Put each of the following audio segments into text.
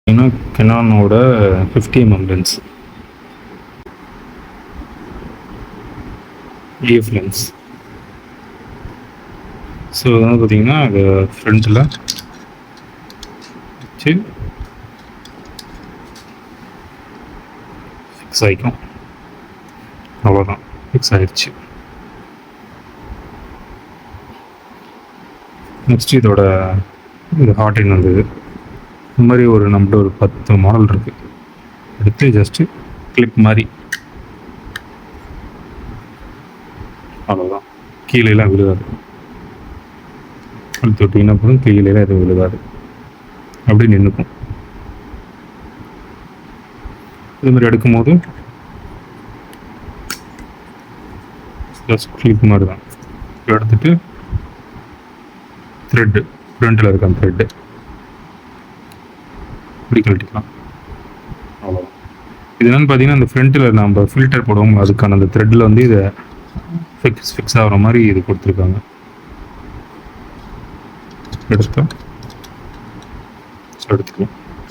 பார்த்தீங்கன்னா கெனானோட 50 mm lens, EF lens. So வந்து பார்த்தீங்கன்னா அது ஃப்ரண்ட்டில் வச்சு ஃபிக்ஸ் ஆகிக்கும். அவ்வளோதான், ஃபிக்ஸ் ஆகிடுச்சு. நெக்ஸ்ட் இதோட இது ஹார்டின் வந்தது. இந்த மாதிரி நம்மகிட்ட ஒரு 10 மாடல் இருக்குது. எடுத்து ஜஸ்ட்டு கிளிப் மாதிரி, அவ்வளோதான். கீழேலாம் விழுகாது. அழுத்தி விட்டிங்கன்னா போதும், கீழேலாம் எதுவும் விழுகாது, அப்படி நின்றுக்கும். இது மாதிரி எடுக்கும்போது ஜஸ்ட் கிளிப் மாதிரி தான் எடுத்துட்டு த்ரெட்டு, ஃப்ரண்ட்டில் இருக்க அந்த த்ரெட்டு இப்படி கழட்டிக்கலாம். அவ்வளோதான். இது என்னென்னு பார்த்தீங்கன்னா, அந்த ஃப்ரண்ட்டில் நம்ம ஃபில்டர் போடுவோம், அதுக்கான அந்த த்ரெட்டில் வந்து இதை ஃபிக்ஸ் ஆகிற மாதிரி இது கொடுத்துருக்காங்க. எடுத்துக்கலாம்.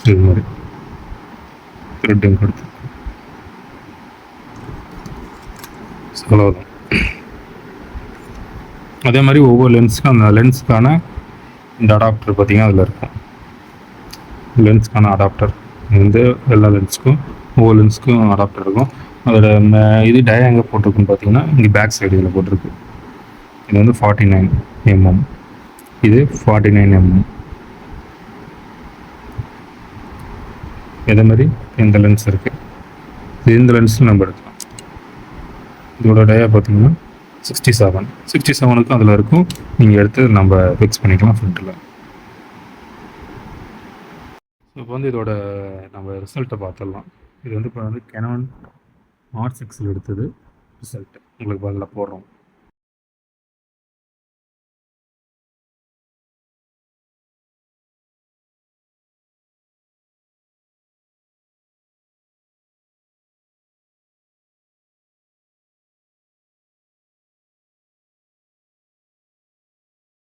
இது மாதிரி த்ரெட்டும் கொடுத்து அவ்வளோதான். அதே மாதிரி ஒவ்வொரு லென்ஸுக்கும் அந்த லென்ஸுக்கான இந்த அடாப்டர் பார்த்திங்கன்னா அதில் இருக்கும். லென்ஸுக்கான அடாப்டர் வந்து எல்லா லென்ஸுக்கும், ஒவ்வொரு லென்ஸுக்கும் அடாப்டர் இருக்கும். அதோட இது டயா எங்கே போட்டிருக்குன்னு பார்த்தீங்கன்னா, இங்கே பேக் சைடு இதில் போட்டிருக்கு. இது வந்து 49 mm, இது 49 mm. இதே மாதிரி இந்த லென்ஸ் இருக்குது. இந்த லென்ஸில் நம்ம எடுக்கலாம். இதோட டயா பார்த்தீங்கன்னா 67க்கும் அதில் இருக்கும். நீங்கள் எடுத்து நம்ம ஃபிக்ஸ் பண்ணிக்கலாம் ஃப்ரண்ட்டில். ஸோ இப்போ வந்து இதோட நம்ம ரிசல்ட்டை பார்த்துடலாம். இது வந்து இப்போ வந்து Canon R6 எடுத்தது ரிசல்ட் உங்களுக்கு அதில் போடுறோம்.